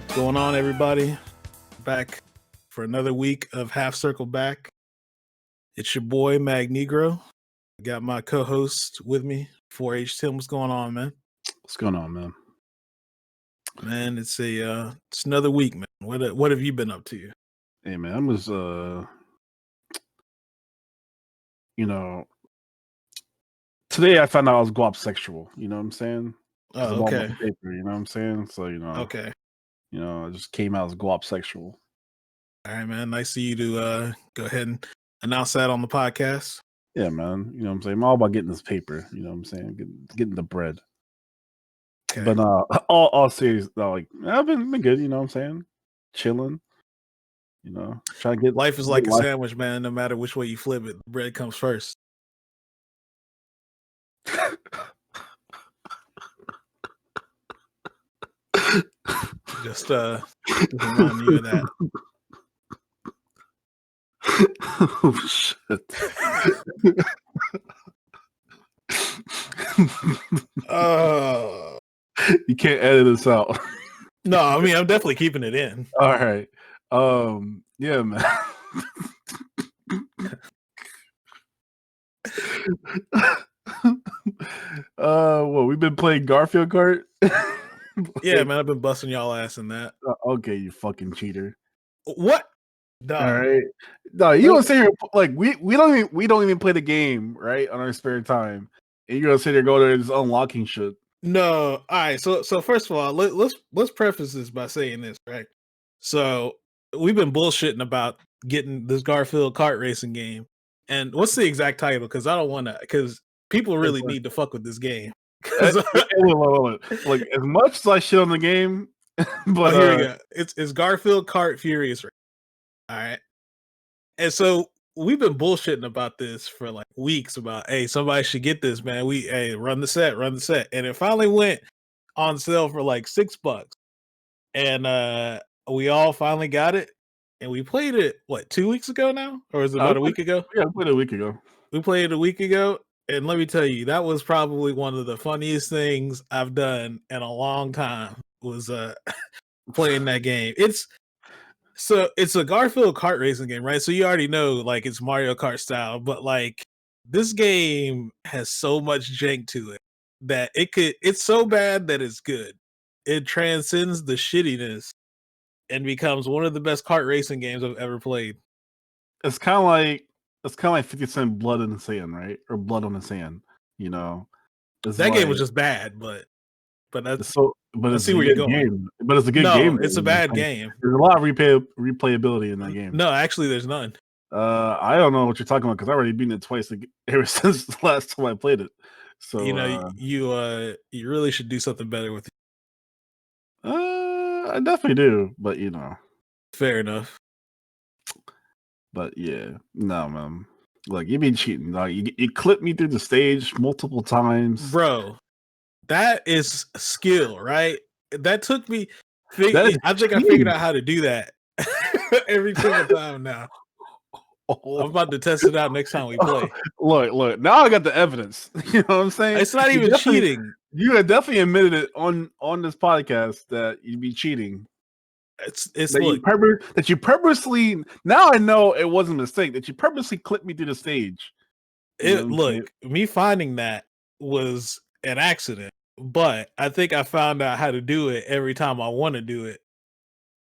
What's going on, everybody? Back for another week of Half Circle Back. It's your boy Magnegro. Got my co-host with me, 4H Tim. What's going on, man? What's going on, man? Man, it's another week, man. What have you been up to? Hey, man, I was today I found out I was guap sexual. You know what I'm saying? Oh, okay. Paper, you know what I'm saying? So Okay. I just came out as guap sexual. All right, man. Nice of you to go ahead and announce that on the podcast. Yeah, man. You know what I'm saying? I'm all about getting this paper. You know what I'm saying? Getting the bread. Okay. But all serious, like I've been good. You know what I'm saying? Chilling. You know, trying to get life is like a sandwich, man. No matter which way you flip it, the bread comes first. Just remind you of that. Oh shit. You can't edit this out. No, I mean I'm definitely keeping it in. All right. Yeah, man. Well, we've been playing Garfield Kart. Yeah, man, I've been busting y'all ass in that. Okay, you fucking cheater. What? All right. No, you don't sit here like we don't even play the game, right, on our spare time. And you're gonna sit there go there and just unlocking shit. No, all right. So first of all, let's preface this by saying this, right? So we've been bullshitting about getting this Garfield kart racing game. And what's the exact title? Because I don't want to. Because people really need to fuck with this game. Wait. Like as much as I shit on the game, but here we go. It's Garfield Kart Furious. All right, and so we've been bullshitting about this for like weeks. About hey, somebody should get this, man. Run the set, and it finally went on sale for like $6, and we all finally got it, and we played it 2 weeks ago now, or is it about a week ago? Yeah, we played it a week ago. We played it a week ago, and let me tell you, that was probably one of the funniest things I've done in a long time. Was playing that game. It's a Garfield kart racing game, right? So you already know like it's Mario Kart style, but like this game has so much jank to it that it's so bad that it's good. It transcends the shittiness and becomes one of the best kart racing games I've ever played. It's kind of like 50 Cent Blood in the Sand, right? Or Blood on the Sand, you know. That game was just bad, but that's but it's a good game. But it's a good game. It's a bad game. There's a lot of replayability in that game. No, actually, there's none. I don't know what you're talking about because I already beaten it twice ever since the last time I played it. So you really should do something better with it. I definitely do, but fair enough. But yeah, no, man. Look, you been cheating. Like you clipped me through the stage multiple times, bro. That is skill, right? That took me. I think I figured out how to do that every single time now. I'm about to test it out next time we play. Look. Now I got the evidence. You know what I'm saying? It's not even cheating. You had definitely admitted it on this podcast that you'd be cheating. It's that you purposely. Now I know it wasn't a mistake that you purposely clipped me through the stage. Me finding that was an accident, but I think I found out how to do it every time I want to do it.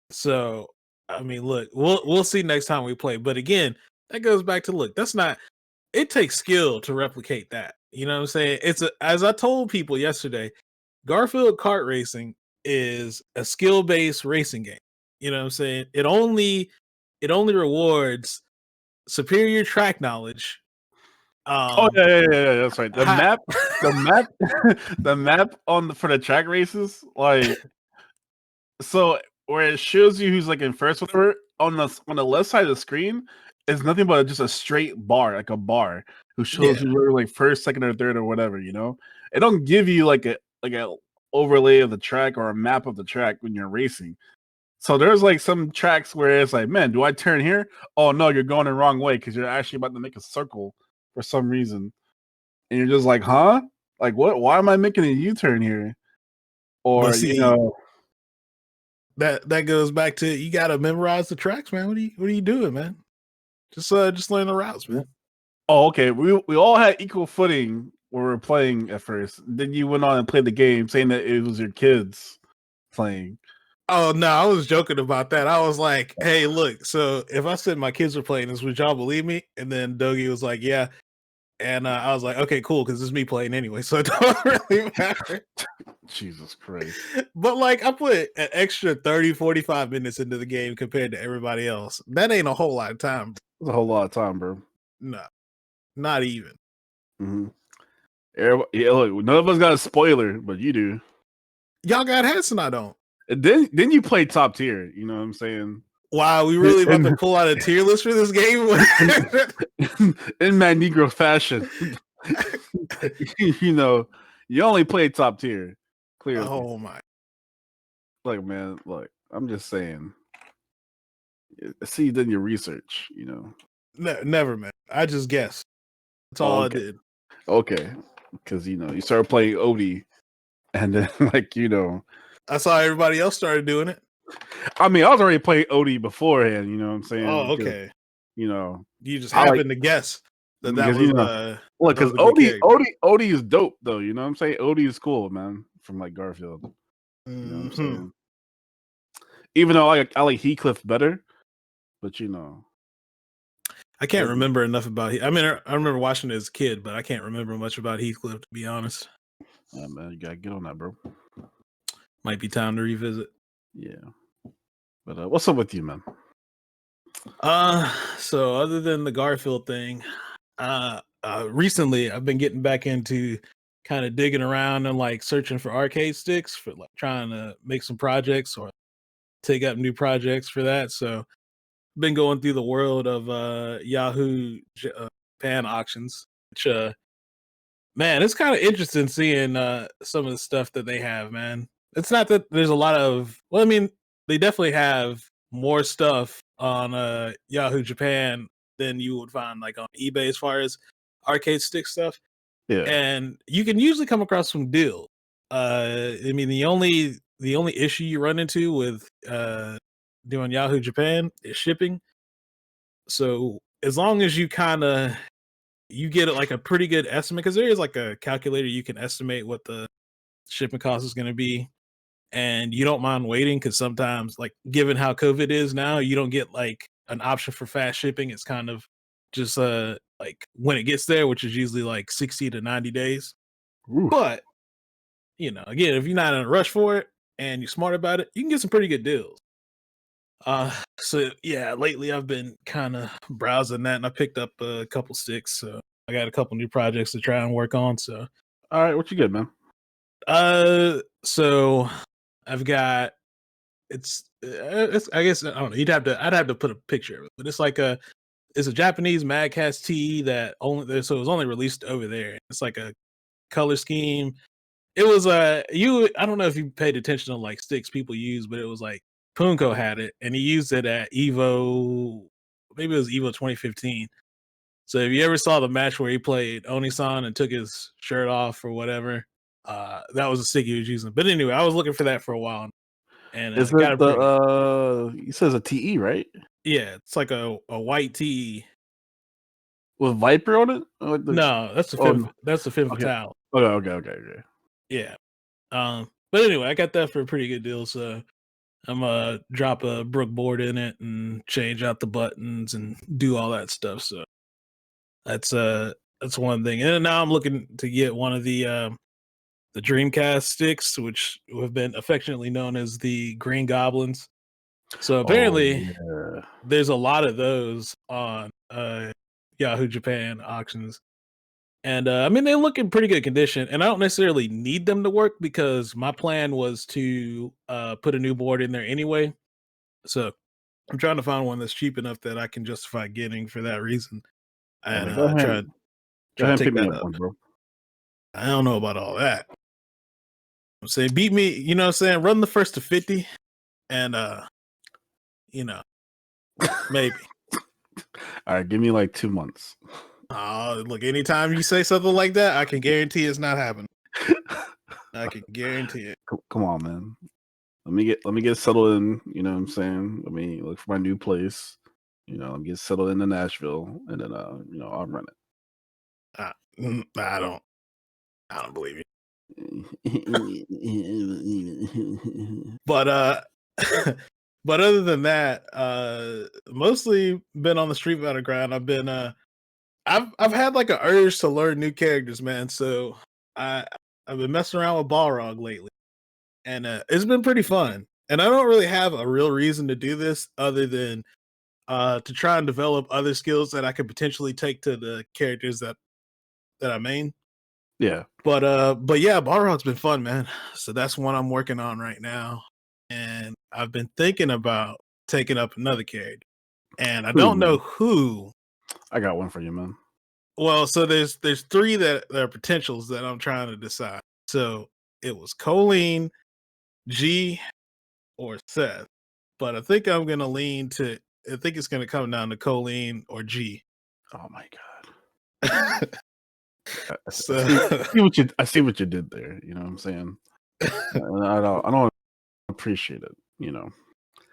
So I mean, look, we'll see next time we play. But again, that goes back to that's not. It takes skill to replicate that. You know what I'm saying? As I told people yesterday, Garfield kart racing is a skill-based racing game. You know what I'm saying? It only rewards superior track knowledge. Yeah, that's right. The map for the track races, like so where it shows you who's like in first, whatever, on the left side of the screen is nothing but just a straight bar, like a bar, who shows you where like first, second, or third, or whatever. You know, it don't give you like a overlay of the track or a map of the track when you're racing. So there's like some tracks where it's like, man, do I turn here? Oh no, you're going the wrong way because you're actually about to make a circle for some reason, and you're just like, huh? Like what? Why am I making a U-turn here? Or that goes back to you got to memorize the tracks, man. What are you doing, man? Just learn the routes, man. Oh, okay. We all had equal footing when we were playing at first. Then you went on and played the game, saying that it was your kids playing. Oh no, I was joking about that. I was like, "Hey, look, so if I said my kids were playing this, would y'all believe me?" And then Dougie was like, "Yeah," and I was like, "Okay, cool," because it's me playing anyway, so it don't really matter. Jesus Christ! But like, I put an extra 30, 45 minutes into the game compared to everybody else. That ain't a whole lot of time. It's a whole lot of time, bro. No, not even. Mm-hmm. Yeah, look, none of us got a spoiler, but you do. Y'all got hats and I don't. And then you play top tier. You know what I'm saying? Wow, we really about to pull out a tier list for this game? In Magnegro fashion. You know, you only play top tier. Clearly. Oh my. Look, man, look, I'm just saying. See, you done your research, you know. Never, man. I just guessed. That's all I did. Okay. Because, you know, you started playing Odie, and then, like, you know. I saw everybody else started doing it. I mean, I was already playing Odie beforehand, you know what I'm saying? Oh, because, okay. you know. You just happened to guess that was, you know, look, because Odie is dope, though, you know what I'm saying? Odie is cool, man, from, like, Garfield. You know what I'm saying? Even though I like Heathcliff better, but, you know. I can't remember enough about I mean, I remember watching it as a kid, but I can't remember much about Heathcliff, to be honest. Yeah, man, you gotta get on that, bro. Might be time to revisit. Yeah. But what's up with you, man? So other than the Garfield thing, recently I've been getting back into kind of digging around and like searching for arcade sticks for like trying to make some projects or take up new projects for that. So been going through the world of Yahoo Japan auctions, which man, it's kind of interesting seeing some of the stuff that they have, man. It's not that there's a lot of I mean, they definitely have more stuff on Yahoo Japan than you would find like on eBay as far as arcade stick stuff. Yeah. And you can usually come across some deals. I mean, the only issue you run into with doing Yahoo Japan is shipping. So as long as you you get like a pretty good estimate, because there is like a calculator you can estimate what the shipping cost is going to be, and you don't mind waiting because sometimes, like given how COVID is now, you don't get like an option for fast shipping. It's kind of just like when it gets there, which is usually like 60 to 90 days. Oof. But you know, again, if you're not in a rush for it and you're smart about it, you can get some pretty good deals. So yeah, lately I've been kind of browsing that, and I picked up a couple sticks. So I got a couple new projects to try and work on. So, all right, what you get, man? So I've got it's I guess I don't know. I'd have to put a picture of it, but it's a Japanese Madcast TE that so it was only released over there. It's like a color scheme. It was I don't know if you paid attention to like sticks people use, but it was like Punko had it and he used it at Evo, maybe it was Evo 2015. So if you ever saw the match where he played Onisan and took his shirt off or whatever, that was a stick he was using. But anyway, I was looking for that for a while. And is got it the he says a TE, right? Yeah, it's like a white TE. With Viper on it? Like no, that's the Femme Fatale. Okay. Yeah. But anyway, I got that for a pretty good deal, so I'm gonna drop a Brook board in it and change out the buttons and do all that stuff. So that's one thing. And now I'm looking to get one of the Dreamcast sticks, which have been affectionately known as the Green Goblins. So apparently there's a lot of those on Yahoo Japan auctions. And I mean, they look in pretty good condition, and I don't necessarily need them to work because my plan was to put a new board in there anyway. So I'm trying to find one that's cheap enough that I can justify getting for that reason. And try to take that up. One, bro. I don't know about all that. I'm saying beat me, you know what I'm saying? Run the first to 50 and you know, maybe. All right, give me like 2 months. Look, anytime you say something like that, I can guarantee it's not happening. I can guarantee it. Come on, man. let me get settled in. You know what I'm saying? Let me look for my new place. You know, let me get settled into Nashville, and then you know, I'll run I don't believe you. it. But but other than that, mostly been on the Street Fighter grind. I've had like an urge to learn new characters, man. So I I've been messing around with Balrog lately, and it's been pretty fun. And I don't really have a real reason to do this other than to try and develop other skills that I could potentially take to the characters that I main. Yeah. But yeah, Balrog's been fun, man. So that's one I'm working on right now. And I've been thinking about taking up another character. And I Who, don't know man? who. I got one for you, man. Well, so there's three that are potentials that I'm trying to decide. So it was Colleen, G, or Seth. But I think I'm gonna lean to I think it's gonna come down to Colleen or G. Oh my god. So I see what you did there. You know what I'm saying? And I don't appreciate it. You know,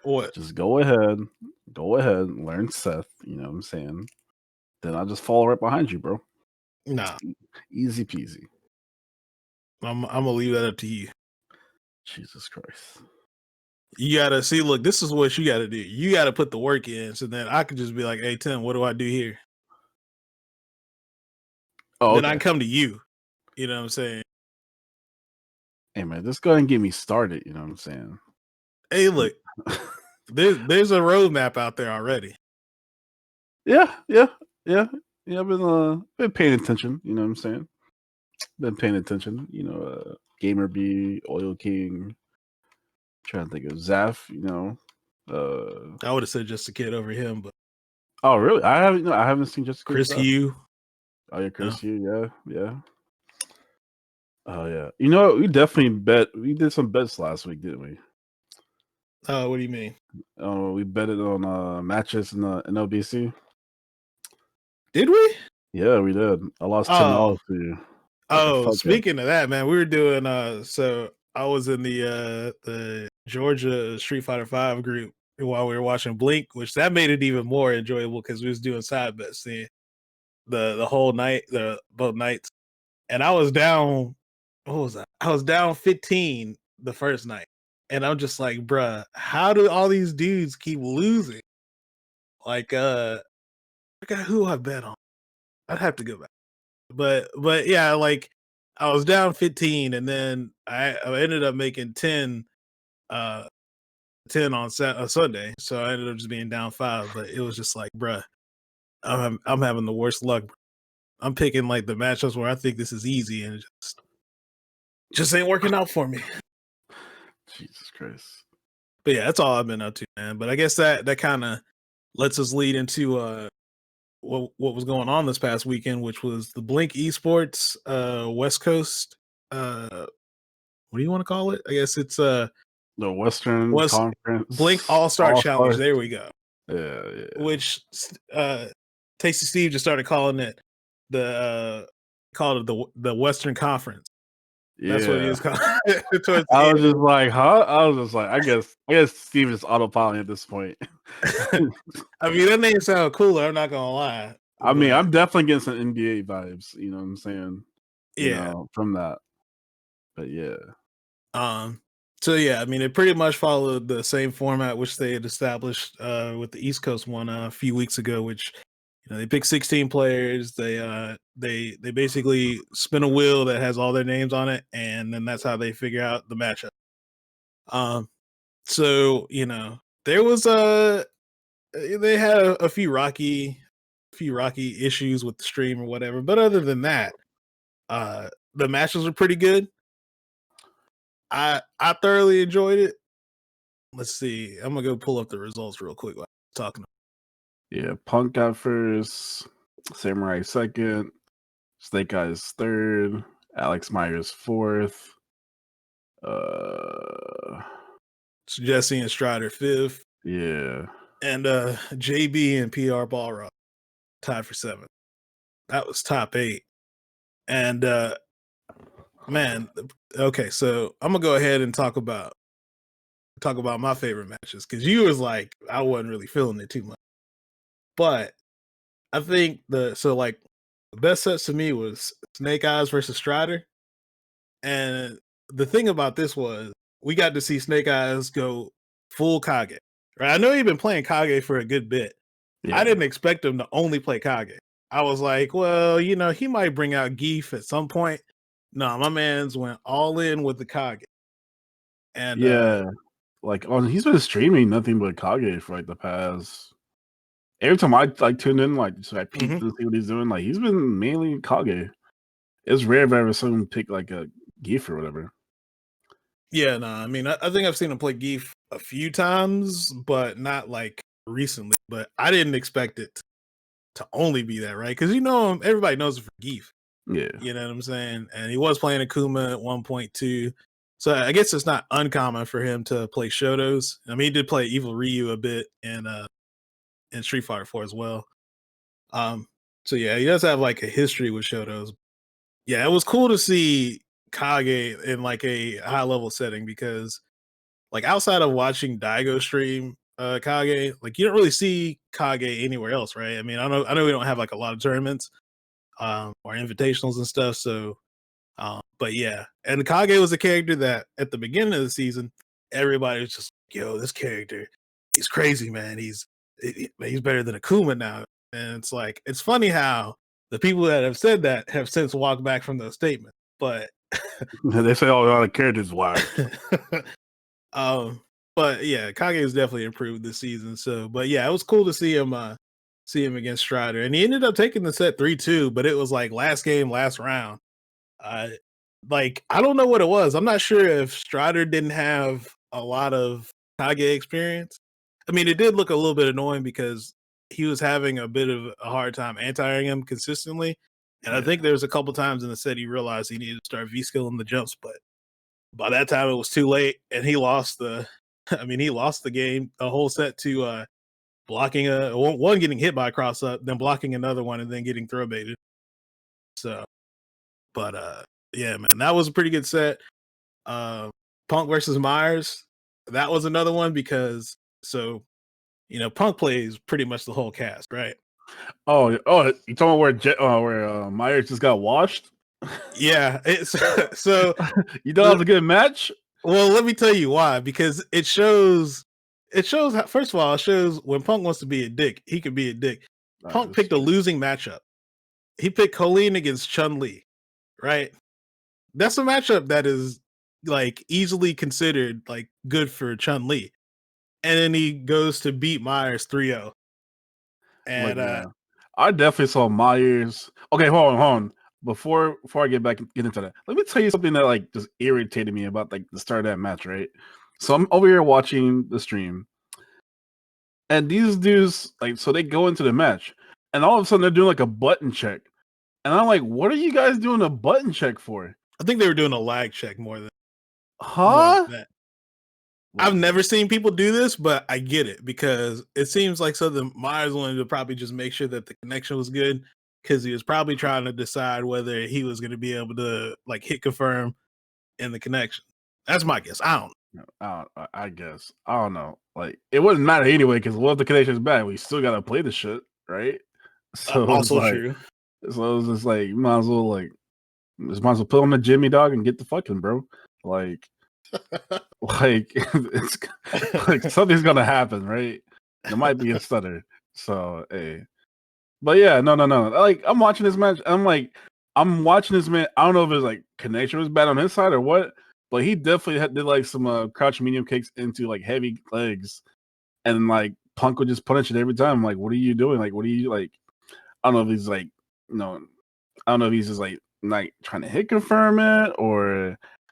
what? just go ahead, learn Seth. You know what I'm saying? Then I'll just follow right behind you, bro. Nah, Easy peasy. I'm gonna leave that up to you. Jesus Christ. You gotta see. Look, this is what you gotta do. You gotta put the work in, so then I could just be like, "Hey, Tim, what do I do here?" Oh, Then I can okay. come to you. You know what I'm saying? Hey man, just go ahead and get me started. You know what I'm saying? Hey, look, there's a roadmap out there already. Yeah. I've been paying attention. You know what I'm saying? Been paying attention. You know, Gamer B, Oil King. Trying to think of Zaf. You know, I would have said just a kid over him, but oh really? I haven't seen Just Kid Chris Zaf. Hugh. Oh yeah, No. Chris Hugh. Yeah. Oh yeah. You know what? We definitely bet. We did some bets last week, didn't we? Oh, what do you mean? Oh, we betted on matches in the NLBC. Did we? Yeah, we did. I lost $10 Oh, to you, like a oh. fuck up. Speaking of that, man, we were doing. So I was in the Georgia Street Fighter Five group while we were watching Blink, which that made it even more enjoyable because we was doing side bets the whole night, the both nights. And I was down. What was that? I was down 15 the first night, and I'm just like, bruh, how do all these dudes keep losing? Like, I got who I bet on. I'd have to go back, but yeah, like I was down 15, and then I ended up making 10, uh, 10 on Sunday, so I ended up just being down 5. But it was just like, bruh, I'm having the worst luck. I'm picking like the matchups where I think this is easy, and it just ain't working out for me. Jesus Christ. But yeah, that's all I've been up to, man. But I guess that kind of lets us lead into what was going on this past weekend, which was the Blink Esports West Coast. What do you want to call it? I guess it's The Western was Blink Conference All Star All Challenge. Stars. There we go. Yeah. Which Tasty Steve just started calling it the called it the Western Conference. That's what he Yeah. was calling towards I the was just like, huh? I was just like, I guess Steve is autopiloting at this point. end. I mean, that name sound cooler. I'm not gonna lie, I mean, but I'm definitely getting some NBA vibes, you know what I'm saying? You yeah. know, from that. But yeah. Um, so yeah, I mean, it pretty much followed the same format which they had established with the East Coast one a few weeks ago. Which they pick 16 players. They basically spin a wheel that has all their names on it, and then that's how they figure out the matchup. Um, so there was they had a few rocky issues with the stream or whatever, but other than that, the matches were pretty good. I thoroughly enjoyed it. Let's see. I'm gonna go pull up the results real quick while I'm talking. Yeah, Punk got first, Samurai second, Snake Eyes third, Alex Myers fourth. So Jesse and Strider fifth, Yeah. and JB and PR Ballrock tied for seventh. That was top 8. And man, okay, so I'm gonna go ahead and talk about talk about my favorite matches because you was like, I wasn't really feeling it too much. But I think the best sets to me was Snake Eyes versus Strider. And the thing about this was we got to see Snake Eyes go full Kage. Right? I know he'd been playing Kage for a good bit. I Yeah, didn't expect him to only play Kage. I was like, well, he might bring out Geef at some point. No, my man's went all in with the Kage. And yeah. Like on, he's been streaming nothing but Kage for like the past. Every time I like tune in, like so I peek mhm. to see what he's doing. Like he's been mainly Kage. It's rare if I ever seen him pick like a Geef or whatever. Yeah, no, I mean, I think I've seen him play Geef a few times, but not like recently. But I didn't expect it to only be that, right? Because everybody knows it for Geef. Yeah, You know what I'm saying? And he was playing Akuma at 1.2. So I guess it's not uncommon for him to play Shotos. I mean, he did play Evil Ryu a bit in Street Fighter 4 as well. Um, so yeah, he does have like a history with Shotos. Yeah, it was cool to see Kage in like a high level setting because like outside of watching Daigo stream Kage, like you don't really see Kage anywhere else, right? I mean, I know we don't have like a lot of tournaments or invitationals and stuff, so but yeah, and Kage was a character that at the beginning of the season, everybody was just like, yo, this character, he's crazy, man. He's better than Akuma now. And it's like, it's funny how the people that have said that have since walked back from those statements. But they say all the characters whack. um, but yeah, Kage has definitely improved this season. So, but yeah, it was cool to see him against Strider. And he ended up taking the set 3-2, but it was like last game, last round. Uh, like I don't know what it was. I'm not sure if Strider didn't have a lot of Kage experience. I mean, it did look a little bit annoying because he was having a bit of a hard time anti-airing him consistently. And I Yeah, think there was a couple times in the set he realized he needed to start V-skilling the jumps, but by that time it was too late and he lost the he lost the game, a whole set to blocking one getting hit by a cross up, then blocking another one and then getting throw baited. So but yeah, man, that was a pretty good set. Punk versus Myers, that was another one because Punk plays pretty much the whole cast, right? Oh, you talking about where Myers just got washed? Yeah, it's so You thought it was a good match? well, let me tell you why. Because it shows how, first of all, it shows when Punk wants to be a dick, he can be a dick. Punk That's picked a true. losing matchup. He picked Colleen against Chun Li, right? That's a matchup that is like easily considered like good for Chun Li. And then he goes to beat Myers 3-0. Look, And man, I definitely saw Myers. Okay, hold on. Before I get into that, let me tell you something that like just irritated me about like the start of that match, right? So I'm over here watching the stream, and these dudes like so they go into the match, and all of a sudden they're doing like a button check, and I'm like, what are you guys doing a button check for? I think they were doing a lag check more than Huh? that. I've Look, never man. seen people do this, but I get it because it seems like Southern Myers wanted to probably just make sure that the connection was good because he was probably trying to decide whether he was going to be able to like hit confirm in the connection. That's my guess. I don't I guess I don't know. Like it wouldn't matter anyway because what if the connection is bad? We still gotta play the shit, right? know. So it's Also like, true. so it's just like you might as well just might as well put on the Jimmy dog and get the fucking bro. Like, like it's like something's gonna happen, right? There might be a stutter. So hey, but yeah, no. Like I'm watching this match. I'm watching this man. I don't know if his like connection was bad on his side or what, but he definitely did like some crouch medium kicks into like heavy legs, and like Punk would just punish it every time. Like, what are you doing? Like, what are you like? I don't know if he's like, you know, I don't know if he's just like trying to hit confirm it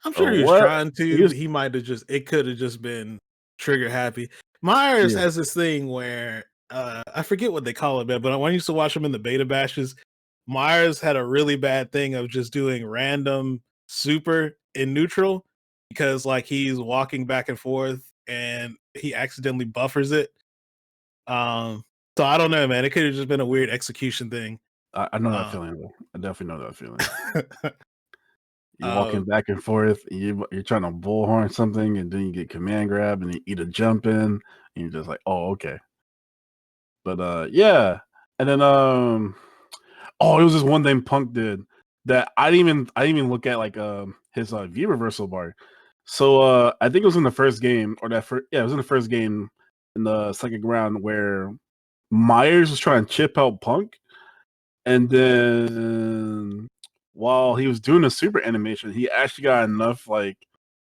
I'm or sure he was what. trying He to. was He might have just. It could have just been trigger happy. Myers yeah. has this thing where I forget what they call it, but when I used to watch him in the beta bashes, Myers had a really bad thing of just doing random super in neutral because like he's walking back and forth and he accidentally buffers it. Um, so I don't know, man. It could have just been a weird execution thing. I know that Uh, feeling. Though. I definitely know that feeling. You're walking back and forth. And you're trying to bullhorn something, and then you get command grab, and you eat a jump in, and you're just like, oh, okay. But yeah, and then oh, it was this one thing Punk did that I didn't even look at like his V reversal bar. So I think it was in the first game or that first, yeah, it was in the first game in the second round where Myers was trying to chip out Punk, and then while he was doing the super animation, he actually got enough like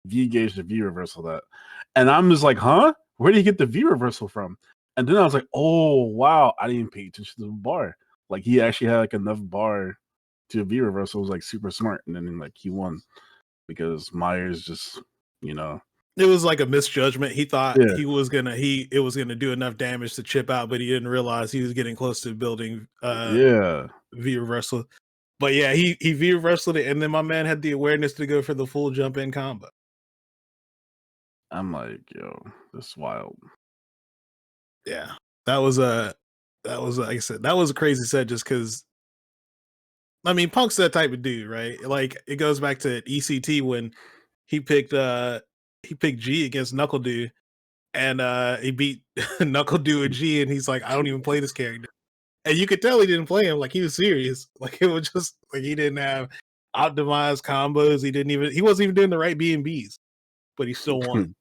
V gauge to V reversal that. And I'm just like, huh? Where did he get the V reversal from? And then I was like, oh wow, I didn't pay attention to the bar. Like he actually had like enough bar to V reversal. It was like super smart. And then like he won because Myers just, you know. It was like a misjudgment. He thought Yeah. it was gonna do enough damage to chip out, but he didn't realize he was getting close to building Yeah. V reversal. But yeah, he V reversed it, and then my man had the awareness to go for the full jump in combo. I'm like, yo, this is wild. Yeah, that was like I said, that was a crazy set just because. I mean, Punk's that type of dude, right? Like it goes back to ECT when he picked G against Knuckle Dude, and he beat Knuckle Dude and G, and he's like, I don't even play this character. And you could tell he didn't play him, like he was serious. Like it was just like he didn't have optimized combos. He wasn't even doing the right B&Bs, but he still won.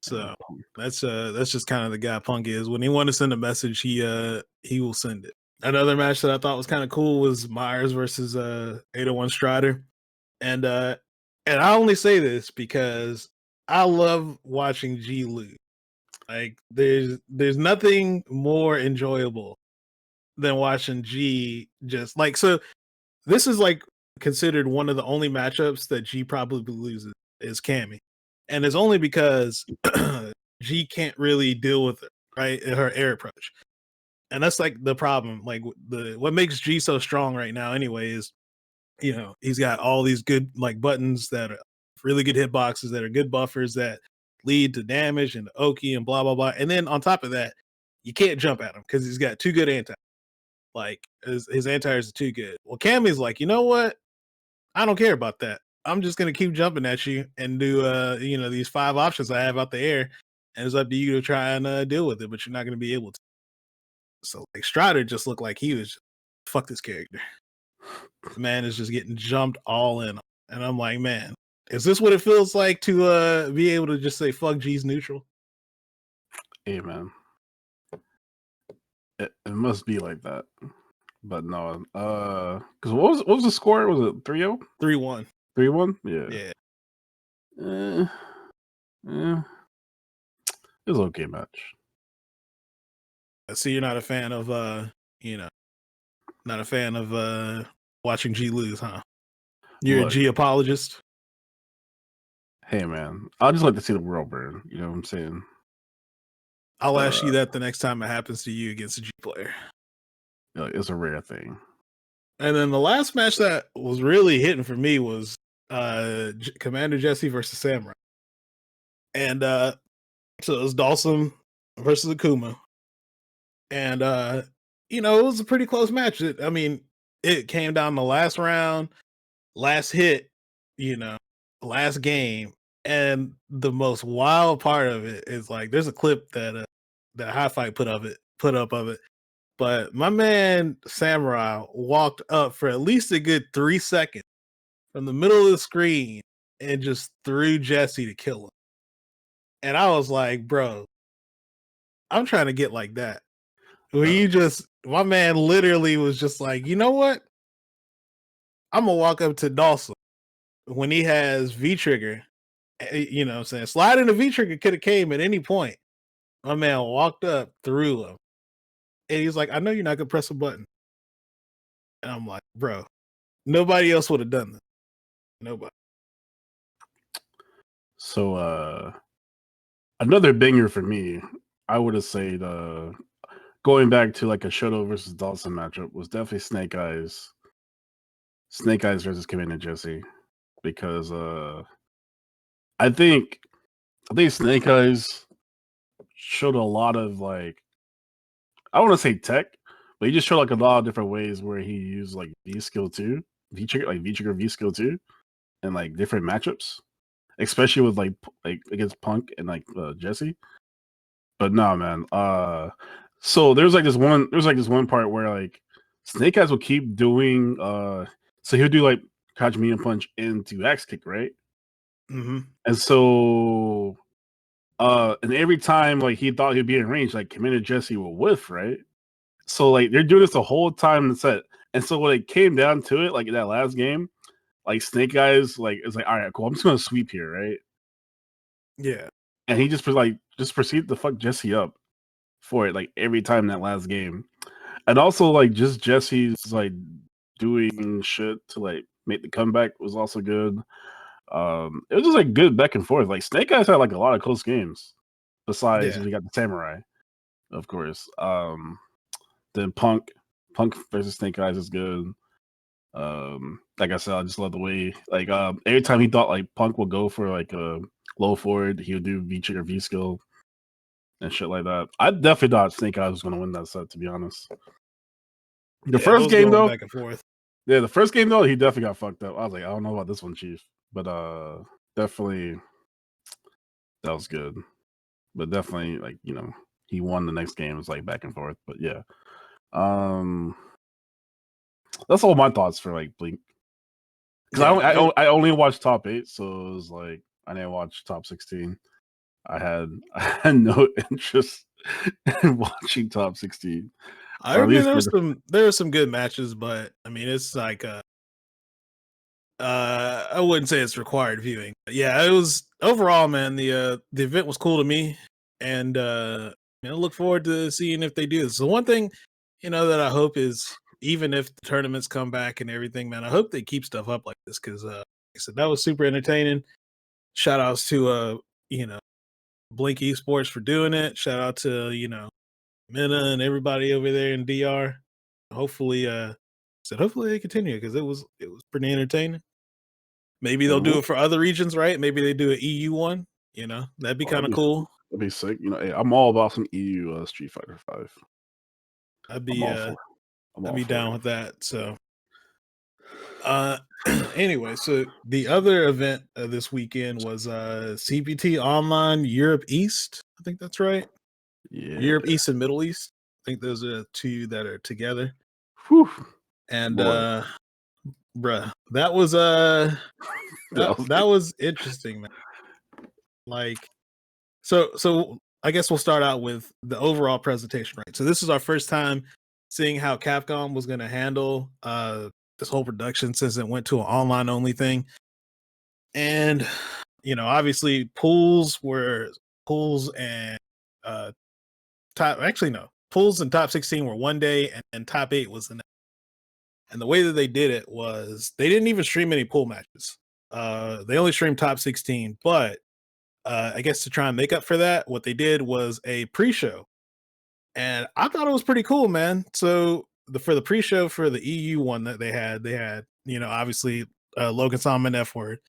So that's just kind of the guy Punk is. When he wants to send a message, he will send it. Another match that I thought was kind of cool was Myers versus 801 Strider. And I only say this because I love watching G lose. Like there's nothing more enjoyable than watching G just like so. This is like considered one of the only matchups that G probably loses is Cammy, and it's only because G can't really deal with it, right? Her air approach, and that's like the problem. Like what makes G so strong right now, anyway, is he's got all these good like buttons that are really good hitboxes that are good buffers that lead to damage and Oki and blah blah blah, and then on top of that, you can't jump at him because he's got too good anti. Like his anti-airs are too good. Well, Cammy's like, you know what? I don't care about that. I'm just gonna keep jumping at you and do these 5 options I have out the air, and it's up to you to try and deal with it, but you're not gonna be able to. So like Strider just looked like he was fuck this character. The man is just getting jumped all in. And I'm like, man, is this what it feels like to be able to just say fuck G's neutral? Hey man. It must be like that. But no, because what was the score? Was it 3-0? 3-1. 3-1? Yeah. Yeah. It was an okay match. I see you're not a fan of not a fan of watching G lose, huh? You're Look, a G apologist. hey man, I just like to see the world burn. You know what I'm saying? I'll ask you that the next time it happens to you against a G player. It's a rare thing. And then the last match that was really hitting for me was Commander Jesse versus Samurai. And so it was Dawson versus Akuma. And it was a pretty close match. It came down the last round, last hit, last game. And the most wild part of it is like there's a clip that High Fight put up of it. But my man Samurai walked up for at least a good 3 seconds from the middle of the screen and just threw Jesse to kill him. And I was like, bro, I'm trying to get like that. Where my man literally was just like, you know what? I'm gonna walk up to Dawson when he has V trigger. You know what I'm saying? Sliding the V trigger could have came at any point. My man walked up, threw him. And he's like, I know you're not gonna press a button. And I'm like, bro, nobody else would have done this. Nobody. So another banger for me, I would have said going back to like a Shoto versus Dawson matchup was definitely Snake Eyes. Snake Eyes versus Commander Jesse. Because I think Snake Eyes showed a lot of like I don't want to say tech, but he just showed like a lot of different ways where he used like V skill 2, V trigger V skill 2. in like different matchups, especially with like against Punk and like Jesse. But no, man. So there's like this one part where like Snake Eyes will keep doing so he'll do like catch me and punch into axe kick, right? Mm-hmm. And so and every time like he thought he'd be in range, like Commander Jesse will whiff, right? So like they're doing this the whole time in the set. And so when it came down to it, like in that last game, like Snake Eyes like is like, all right, cool, I'm just gonna sweep here, right? Yeah. And he just proceeded to fuck Jesse up for it, like every time in that last game. And also like just Jesse's like doing shit to like make the comeback was also good. It was just like good back and forth. Like Snake Eyes had like a lot of close games. Besides, Yeah. we got the Samurai, of course. Then Punk versus Snake Eyes is good. Like I said, I just love the way like every time he thought like Punk would go for like a low forward, he would do V trigger V skill and shit like that. I definitely thought Snake Eyes was gonna win that set, to be honest. The Yeah. It first was game going though, back and forth. yeah, the first game though, he definitely got fucked up. I was like, I don't know about this one, Chief. But definitely that was good. But definitely like, he won the next game. It was like back and forth. But yeah. Um that's all my thoughts for like Blink. Because Yeah. I only watched top 8, so it was like I didn't watch top 16. I had no interest in watching top 16. Or I at mean, least for the there were some good matches, but I mean, it's like I wouldn't say it's required viewing. But yeah, it was overall, man. The event was cool to me, and I look forward to seeing if they do this. So one thing, that I hope is even if the tournaments come back and everything, man, I hope they keep stuff up like this because, like I said, that was super entertaining. Shout outs to Blink Esports for doing it. Shout out to Minna and everybody over there in DR. Hopefully, hopefully they continue because it was pretty entertaining. Maybe they'll do Mhm. it for other regions, right? Maybe they do an EU one. That'd be Oh, kind of cool. that'd be sick. Hey, I'm all about some EU Street Fighter 5. I'd I'm be all uh for I'm I'd all be for down it. with that. So uh anyway, so the other event this weekend was CPT Online Europe East. I think that's right. Yeah. Europe East and Middle East. I think those are two that are together. Whew. And Boy, bruh, that was that was that was interesting, man. Like so I guess we'll start out with the overall presentation, right? So this is our first time seeing how Capcom was going to handle this whole production since it went to an online only thing. And obviously pools and uh top actually no. Pools and top 16 were one day and top 8 was the next. And the way that they did it was they didn't even stream any pool matches. They only streamed top 16, but I guess to try and make up for that, what they did was a pre-show, and I thought it was pretty cool, man. So for the pre-show for the EU one that they had obviously Logan Solomon F word,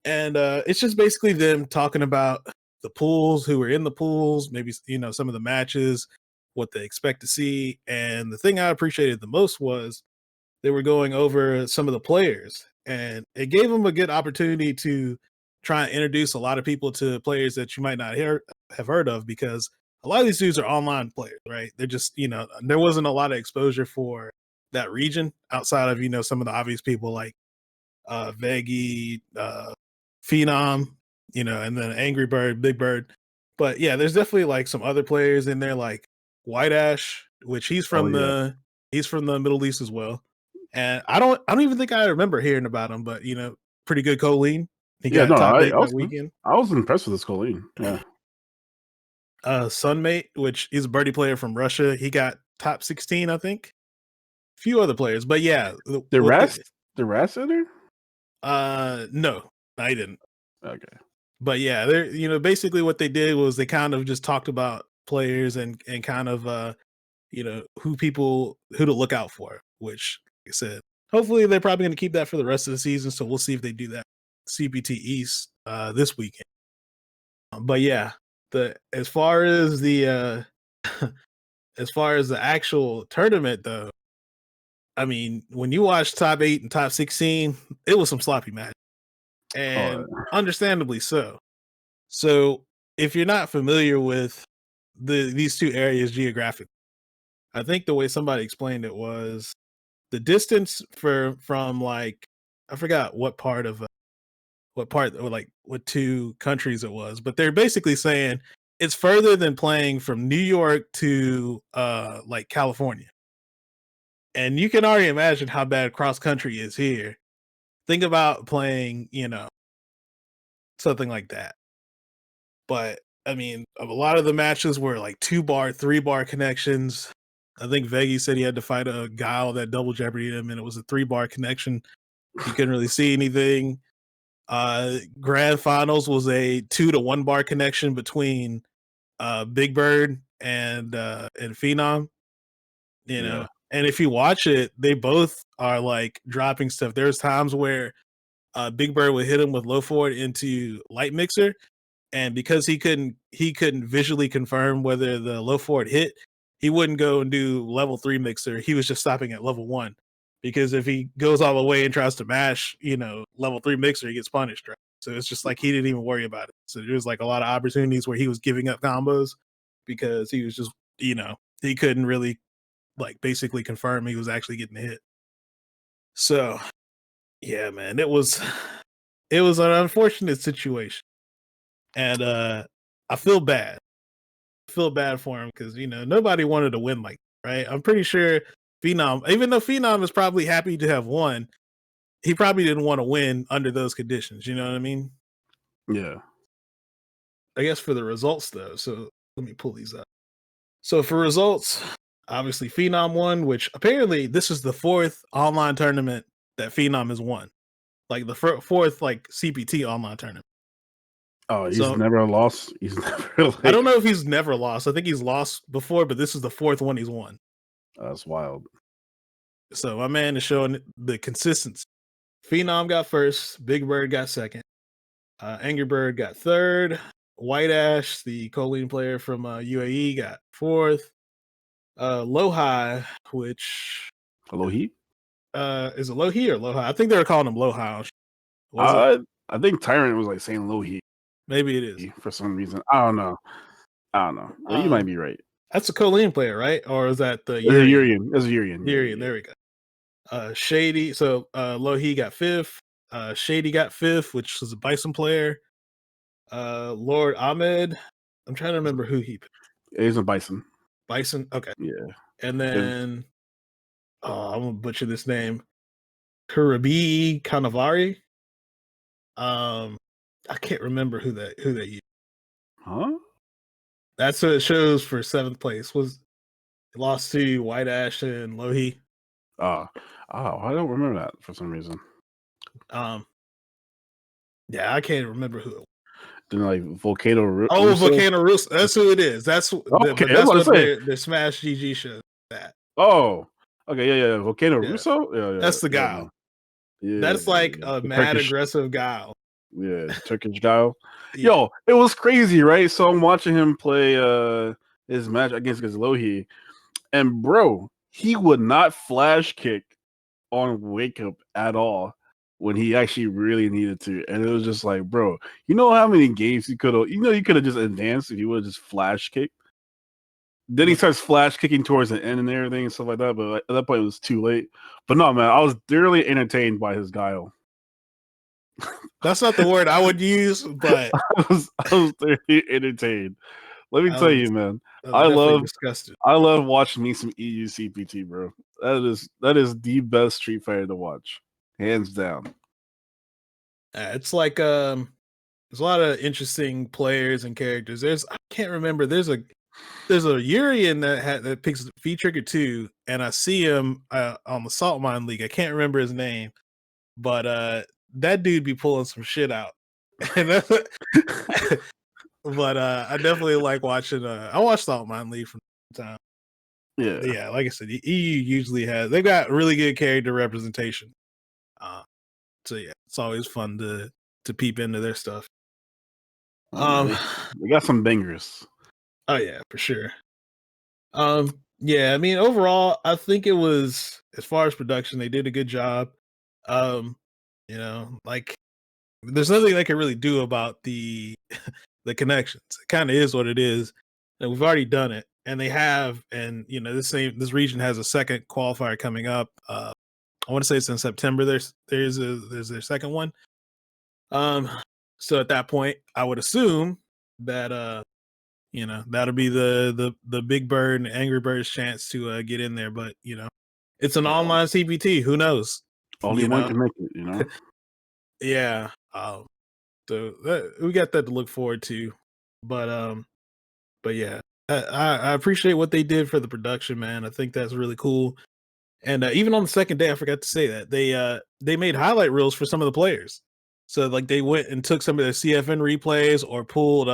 and it's just basically them talking about the pools, who were in the pools, maybe some of the matches, what they expect to see, and the thing I appreciated the most was they were going over some of the players, and it gave them a good opportunity to try and introduce a lot of people to players that you might not have heard of because a lot of these dudes are online players, right? They're just, there wasn't a lot of exposure for that region outside of, some of the obvious people like Veggie, Phenom, and then Angry Bird, Big Bird. But yeah, there's definitely like some other players in there like White Ash, which oh yeah. he's from the Middle East as well. And I don't even think I remember hearing about him, but pretty good Colleen. He Yeah, got no, top I, 8 I that was weekend. I was impressed with this Colleen. Yeah. Sunmate, which is a birdie player from Russia, he got top 16, I think. A few other players, but yeah, The what rest the rest in there? no, I didn't. Okay. But yeah, they're basically what they did was they kind of just talked about players and kind of who to look out for, which like I said, hopefully they're probably gonna keep that for the rest of the season. So we'll see if they do that CPT East this weekend. But yeah, the as far as the as far as the actual tournament though, I mean, when you watch top 8 and top 16, it was some sloppy match. and understandably so. So, if you're not familiar with these two areas geographically, I think the way somebody explained it was the distance from like I forgot what part or like what two countries it was, but they're basically saying it's further than playing from New York to like California. And you can already imagine how bad cross country is here. Think about playing, something like that. But I mean, a lot of the matches were like 2 bar, 3 bar connections. I think Veggie said he had to fight a guile that double jeopardy him, and it was a 3 bar connection. He couldn't really see anything. Grand finals was a 2 to 1 bar connection between Big Bird and Phenom. Yeah. And if you watch it, they both are like dropping stuff. There's times where Big Bird would hit him with low forward into light mixer, and because he couldn't visually confirm whether the low forward hit, he wouldn't go and do level 3 mixer. He was just stopping at level 1 because if he goes all the way and tries to mash, level 3 mixer, he gets punished, right? So it's just like he didn't even worry about it. So there was like a lot of opportunities where he was giving up combos because he was just, he couldn't really like basically confirm he was actually getting hit. So yeah, man, it was an unfortunate situation. And I feel bad. I feel bad for him because nobody wanted to win like that, right. I'm pretty sure Phenom, even though Phenom is probably happy to have won, he probably didn't want to win under those conditions. You know what I mean? Yeah. I guess for the results though. So let me pull these up. So for results, obviously Phenom won, which apparently this is the 4th online tournament that Phenom has won, like the 4th like CPT online tournament. Oh, he's So never lost. He's never I don't like. know if he's never lost. I think he's lost before, but this is the 4th one he's won. That's wild. So my man is showing the consistency. Phenom got first, Big Bird got second, Angry Bird got third, White Ash, the choline player from UAE, got fourth. Lohi, which Hello, he. is it Lohi or Lohi? I think they were calling him Lohi. Was it? I think Tyrant was like saying low heat Maybe it is. for some reason. I don't know. But you might be right. That's a choline player, right? Or is that the It's a Urian. It's a Urian. Urian, there we go. Shady. So Lohi got fifth. Shady got fifth, which was a Bison player. Lord Ahmed. I'm trying to remember who he picked. He's a Bison. Bison. Okay. Yeah. And then I'm gonna butcher this name. Kurabi Canavari. I can't remember who that used. Huh? That's what it shows for 7th place. Was lost to White Ash and Lohi. I don't remember that for some reason. Yeah, I can't remember who it was. Then like Volcano Russo? Volcano Russo. That's who it is. That's okay. That's what their Smash GG show. That. Oh, okay, yeah. Volcano Russo. Yeah. That's the guy. Yeah, that's like a mad aggressive guy. Yeah, Turkish guy. Yeah. Yo, it was crazy, right? So I'm watching him play his match against Lohi, and bro, he would not flash kick on wake up at all when he actually really needed to. And it was just like, bro, you know how many games you could have just advanced if you would have just flash kicked. Then he starts flash kicking towards the end and everything and stuff like that. But at that point, it was too late. But no, man, I was thoroughly entertained by his guile. That's not the word I would use, but I was thoroughly entertained. Let me tell you, man. I love watching me some EU CPT, bro. That is the best Street Fighter to watch, hands down. It's like there's a lot of interesting players and characters. I can't remember. There's a Urian that picks V Trigger 2, and I see him on the Salt Mine League. I can't remember his name, but that dude be pulling some shit out. But I definitely like watching. I watch Salt Mine League from time. Yeah. Like I said, EU usually they've got really good character representation. So yeah, it's always fun to peep into their stuff. They got some bangers. Oh yeah, for sure. Yeah, I mean, overall, I think it was, as far as production, they did a good job. Like There's nothing they can really do about the the connections. It kind of is what it is, and we've already done it. And they have, and this region has a second qualifier coming up. I want to say it's in September. There's their second one. Um, so at that point, I would assume that that'll be the Big Bird and Angry Bird's chance to get in there. But it's an online CBT. Who knows? Only one can make it. Yeah. So we got that to look forward to. But yeah, I appreciate what they did for the production, man. I think that's really cool. And even on the second day, I forgot to say that they made highlight reels for some of the players. So like they went and took some of their CFN replays or pulled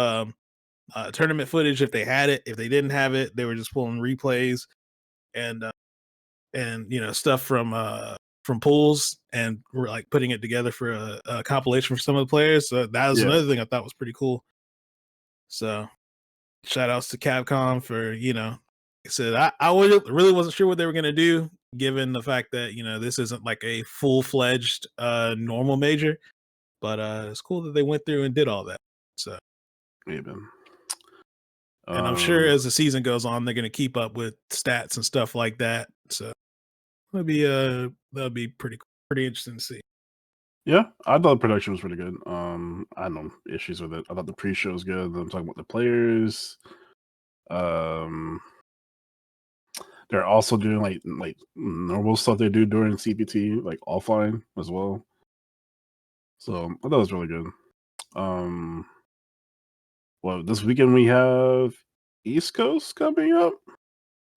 tournament footage if they had it. If they didn't have it, they were just pulling replays and stuff from pools and we're like putting it together for a compilation for some of the players. So that was another thing I thought was pretty cool. So shout outs to Capcom for I said I really wasn't sure what they were gonna do, given the fact that this isn't like a full-fledged normal major, but it's cool that they went through and did all that. So, Amen. And I'm sure as the season goes on, they're gonna keep up with stats and stuff like that. So that'll be pretty interesting to see. Yeah, I thought the production was pretty good. I had no issues with it. I thought the pre-show was good. I'm talking about the players. They're also doing like normal stuff they do during CPT, like offline as well. So I thought it was really good. Well, this weekend we have East Coast coming up.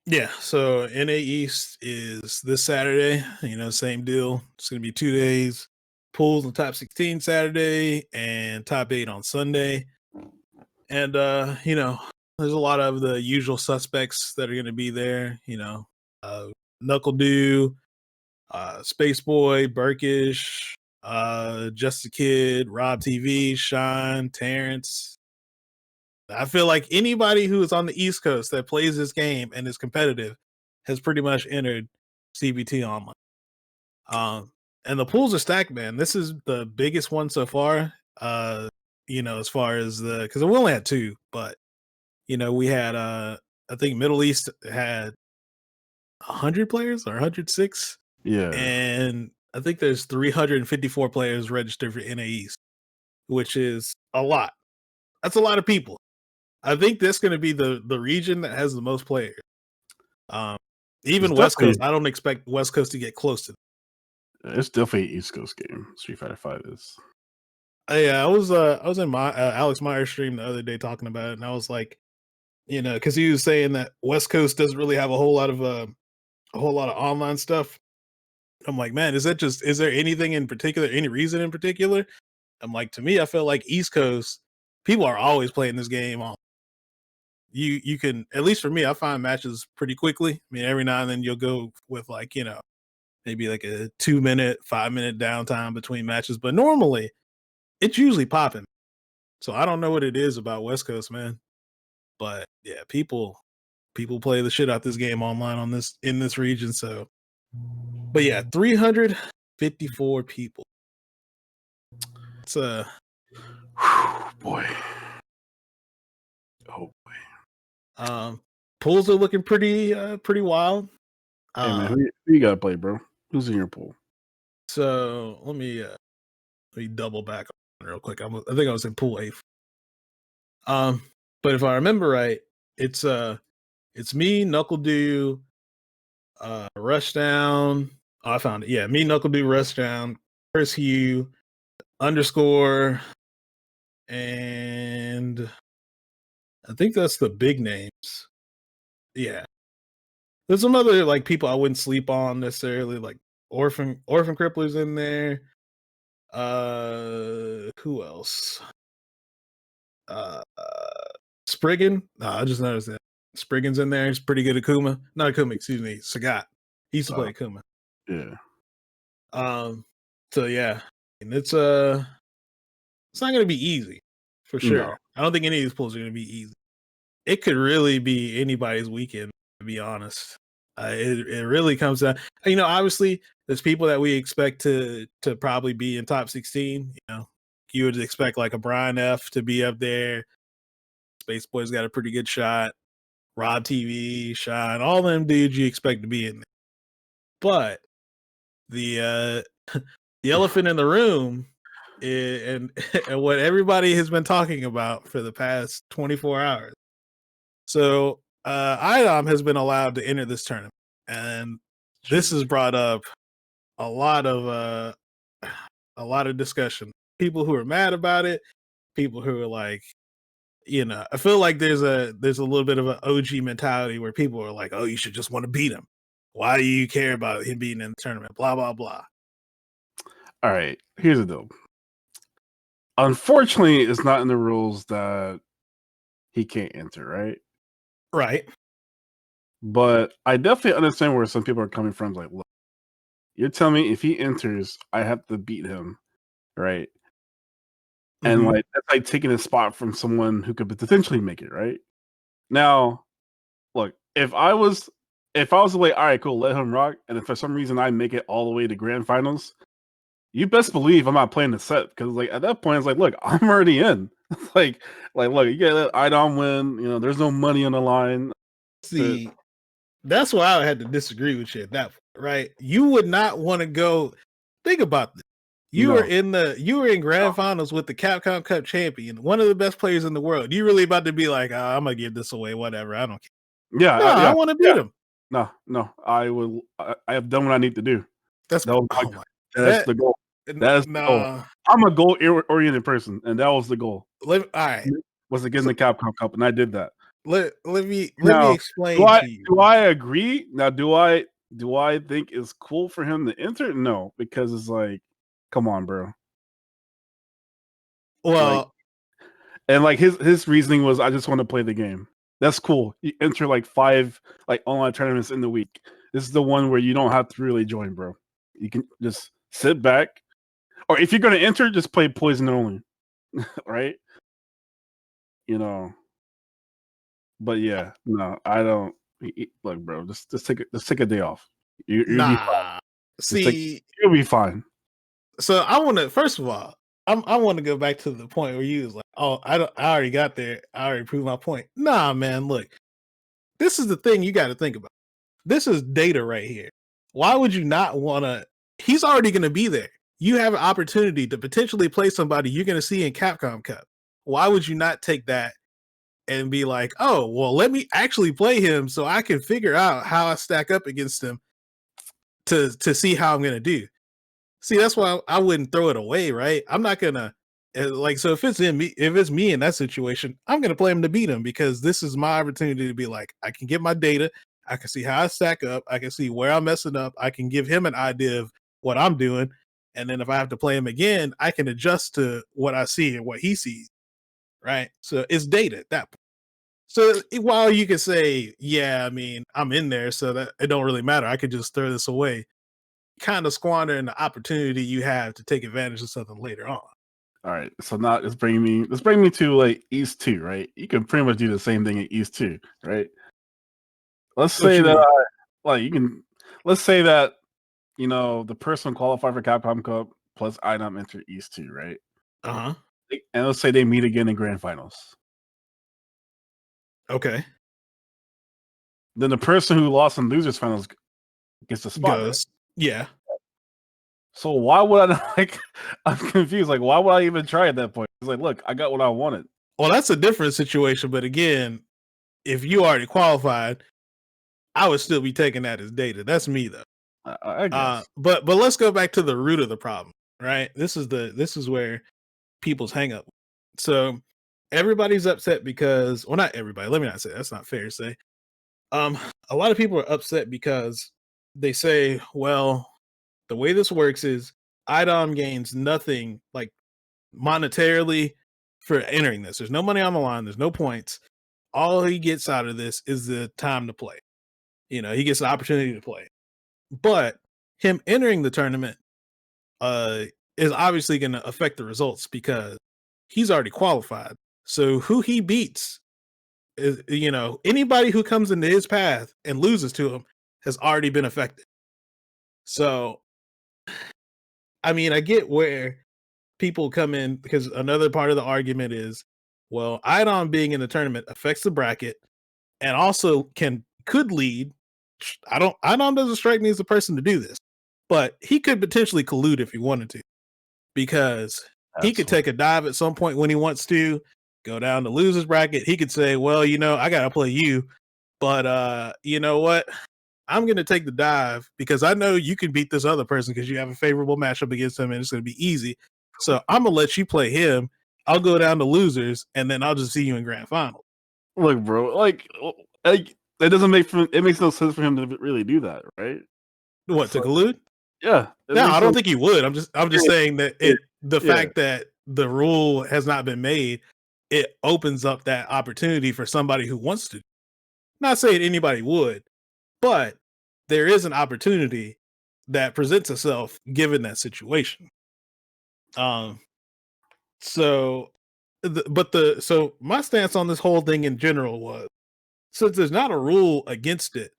Yeah, so NA East is this Saturday. Same deal. It's gonna be 2 days. Pools and top 16 Saturday and top 8 on Sunday. And there's a lot of the usual suspects that are gonna be there. Knuckle Dew, Space Boy, Burkish, Just a Kid, Rob TV, Sean, Terrence. I feel like anybody who is on the East Coast that plays this game and is competitive has pretty much entered CBT online. And the pools are stacked, man. This is the biggest one so far. As far as because we only had two, but we had I think Middle East had 100 players or 106. Yeah, And I think there's 354 players registered for NA East, which is a lot. That's a lot of people. I think that's going to be the region that has the most players. Even West Coast, I don't expect West Coast to get close to them. It's definitely an East Coast game. Street Fighter 5 is. Yeah, I was in my Alex Myers stream the other day talking about it, and I was like, because he was saying that West Coast doesn't really have a whole lot of online stuff. I'm like, man, is there anything in particular, any reason in particular? I'm like, to me, I feel like East Coast people are always playing this game on. You can, at least for me, I find matches pretty quickly. I mean, every now and then you'll go with like maybe like a 2-minute, 5-minute downtime between matches, but normally it's usually popping. So I don't know what it is about West Coast, man. But yeah, people play the shit out this game online in this region. So, but yeah, 354 people. It's boy. Oh boy. Pools are looking pretty wild. Hey man, who you gotta play, bro? Who's in your pool? So let me double back real quick. I think I was in pool 8. But if I remember right, it's me, Knuckle Dew, Rushdown. Oh, I found it. Yeah, me, Knuckle Dew, Rushdown, Chris Hugh, underscore, and I think that's the big names. Yeah. There's some other like people I wouldn't sleep on necessarily, like Orphan Crippler's in there. Who else? Spriggan. I just noticed that Spriggan's in there. He's pretty good at Akuma. Not Akuma, excuse me. Sagat. He used to play Akuma. Yeah. So yeah, and it's not gonna be easy for sure. No. I don't think any of these pulls are gonna be easy. It could really be anybody's weekend, to be honest. It really comes down. Obviously, there's people that we expect to probably be in top 16. you would expect like a Brian F to be up there. Space Boy's got a pretty good shot. Rob TV, Shine, all them dudes you expect to be in there. But the the elephant in the room and and what everybody has been talking about for the past 24 hours. So IDOM has been allowed to enter this tournament, and this has brought up a lot of discussion. People who are mad about it, people who are like, I feel like there's a little bit of an OG mentality where people are like, oh, you should just want to beat him. Why do you care about him being in the tournament? Blah blah blah. All right, here's the deal. Unfortunately, it's not in the rules that he can't enter, right? Right. But I definitely understand where some people are coming from. Like, look, you're telling me if he enters, I have to beat him, right? And Mhm. like that's like taking a spot from someone who could potentially make it, right? Now, look, if I was like, all right, cool, let him rock, and if for some reason I make it all the way to grand finals, you best believe I'm not playing the set because like at that point it's like, look, I'm already in. like look, you gotta let IDOM win. There's no money on the line. To See, that's why I had to disagree with you at that point, right? You would not want to go. Think about this. You were no, in grand finals with the Capcom Cup champion, one of the best players in the world. You really about to be like, I'm gonna give this away, whatever. I don't care. yeah, No, I yeah, want to beat yeah. him. No, I will. I have done what I need to do. That's That was oh my that's that the goal. That is the goal. nah. I'm a goal-oriented person, and that was the goal. All right. Was to get in So the Capcom Cup, and I did that. let me Now, do explain I to you. do I agree? Now, do I think it's cool for him to enter? No, because it's like, come on, bro. Like, Well, and like his reasoning was, I just want to play the game. That's cool. You enter like 5 like online tournaments in the week. This is the one where you don't have to really join, bro. You can just sit back, or if you're gonna enter, just play poison only, right? You know. But yeah, no, I don't. Look, bro, just take a day off. You'll be fine. nah. Just take. See, You'll be fine. so I want to first of all, I want to go back to the point where you was like, "Oh, I already got there. I already proved my point." Nah, man, look. This is the thing you got to think about. This is data right here. Why would you not want to He's already going to be there. You have an opportunity to potentially play somebody you're going to see in Capcom Cup. Why would you not take that and be like, "Oh, well, let me actually play him so I can figure out how I stack up against him to see how I'm going to do." See, that's why I wouldn't throw it away, right? I'm not gonna like so if it's me in that situation, I'm gonna play him to beat him because this is my opportunity to be like, I can get my data, I can see how I stack up, I can see where I'm messing up, I can give him an idea of what I'm doing, and then if I have to play him again, I can adjust to what I see and what he sees, right? So it's data at that point. So while you can say, yeah, I mean, I'm in there, so that it don't really matter, I could just throw this away, kind of squandering the opportunity you have to take advantage of something later on. All right. So now let's bring me to like East 2, right? You can pretty much do the same thing at East 2, right? Let's What say you that mean? like you can let's say that the person qualified for Capcom Cup plus IDOM enter East 2, right? Uh huh. And let's say they meet again in grand finals. Okay. Then the person who lost in losers finals gets the spot, right? Goes. Yeah. So why would I not like I'm confused. Like, why would I even try at that point? It's like, look, I got what I wanted. Well, that's a different situation. But again, if you already qualified, I would still be taking that as data. That's me though. I guess. But let's go back to the root of the problem, right? This is where people's hang up. So everybody's upset because, well, not everybody. Let me not say that's not fair to say. Um, a lot of people are upset because they say, well, the way this works is IDOM gains nothing like monetarily for entering this. There's no money on the line. There's no points. All he gets out of this is the time to play. He gets the opportunity to play. But him entering the tournament uh, is obviously going to affect the results because he's already qualified. So who he beats is, anybody who comes into his path and loses to him has already been affected. So, I mean, I get where people come in because another part of the argument is, well, Idon being in the tournament affects the bracket and also could lead. Idon doesn't strike me as the person to do this, but he could potentially collude if he wanted to, because he could take a dive at some point when he wants to, go down to losers bracket. He could say, well, I gotta play you, but you know what? I'm going to take the dive because I know you can beat this other person because you have a favorable matchup against him and it's going to be easy. So I'm going to let you play him. I'll go down to losers and then I'll just see you in grand final. Look, bro, it makes no sense for him to really do that, right? What, to collude? Yeah. No, I don't think he would. I'm just saying that the Yeah. fact that the rule has not been made, it opens up that opportunity for somebody who wants to. Not saying anybody would, but there is an opportunity that presents itself given that situation. So my stance on this whole thing in general was, since there's not a rule against it,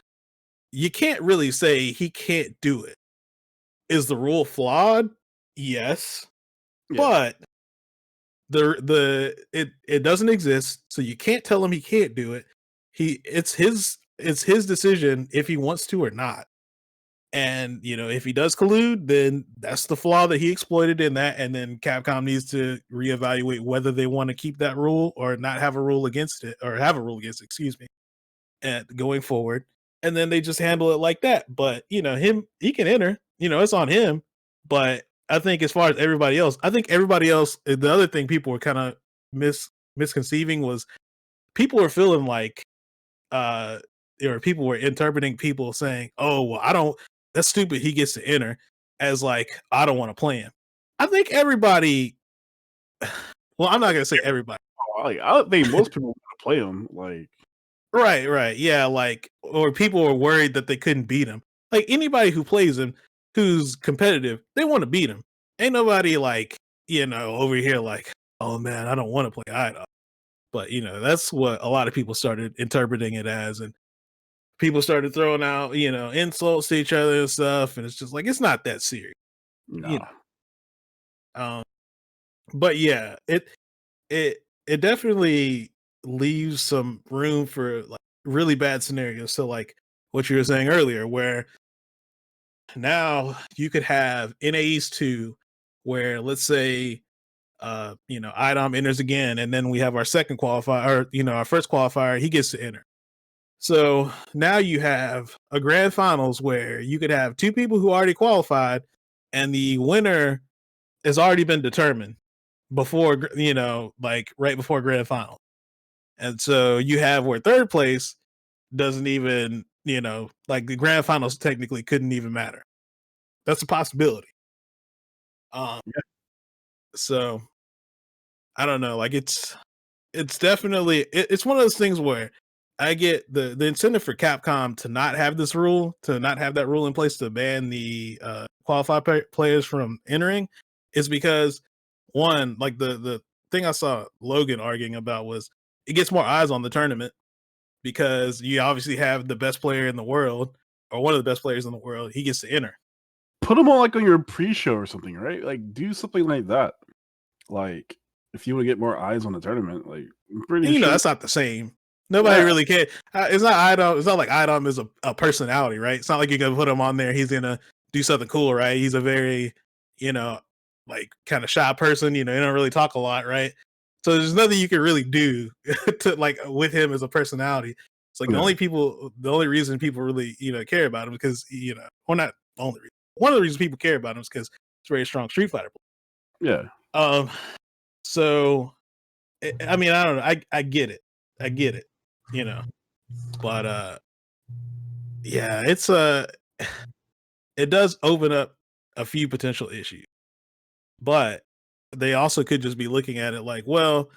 you can't really say he can't do it. Is the rule flawed? Yes. Yeah. But it doesn't exist, so you can't tell him he can't do it. It's his decision if he wants to or not. And if he does collude, then that's the flaw that he exploited in that. And then Capcom needs to reevaluate whether they want to keep that rule or not have a rule against it, or have a rule against it, excuse me, and going forward. And then they just handle it like that. But he can enter. It's on him. But I think as far as everybody else, the other thing people were kind of misconceiving was people were feeling like or people were interpreting people saying, oh, well, that's stupid, he gets to enter, as like, I don't want to play him. I think everybody, well, I'm not going to say everybody. I don't think most people want to play him. Right. Yeah. Or people were worried that they couldn't beat him. Like anybody who plays him, who's competitive, they want to beat him. Ain't nobody over here like, oh man, I don't want to play Ida. But that's what a lot of people started interpreting it as, and people started throwing out insults to each other and stuff, and it's just like, it's not that serious. No. But yeah, it definitely leaves some room for like really bad scenarios. So like what you were saying earlier, where now you could have NAEs 2, where let's say IDOM enters again, and then we have our second qualifier, or our first qualifier, he gets to enter. So now you have a grand finals where you could have two people who already qualified, and the winner has already been determined before, right before grand final. And so you have where third place doesn't even, like the grand finals technically couldn't even matter. That's a possibility. Yeah. So I don't know, like it's definitely, it's one of those things where I get the incentive for Capcom to not have this rule, to not have that rule in place to ban the qualified players from entering, is because one, like the thing I saw Logan arguing about was it gets more eyes on the tournament because you obviously have the best player in the world, or one of the best players in the world, he gets to enter. Put him on on your pre-show or something, right? Like do something like that. Like if you would get more eyes on the tournament, like I'm pretty sure that's not the same. Nobody really cares. It's not Idom. It's not like Idom is a personality, right? It's not like you're gonna put him on there, he's gonna do something cool, right? He's a very, like kind of shy person. He don't really talk a lot, right? So there's nothing you can really do to like with him as a personality. It's like the only reason people really care about him because well, not only reason. One of the reasons people care about him is because it's a very strong Street Fighter player. Yeah. So I mean, I don't know. I get it. But yeah, it's it does open up a few potential issues. But they also could just be looking at it like, well,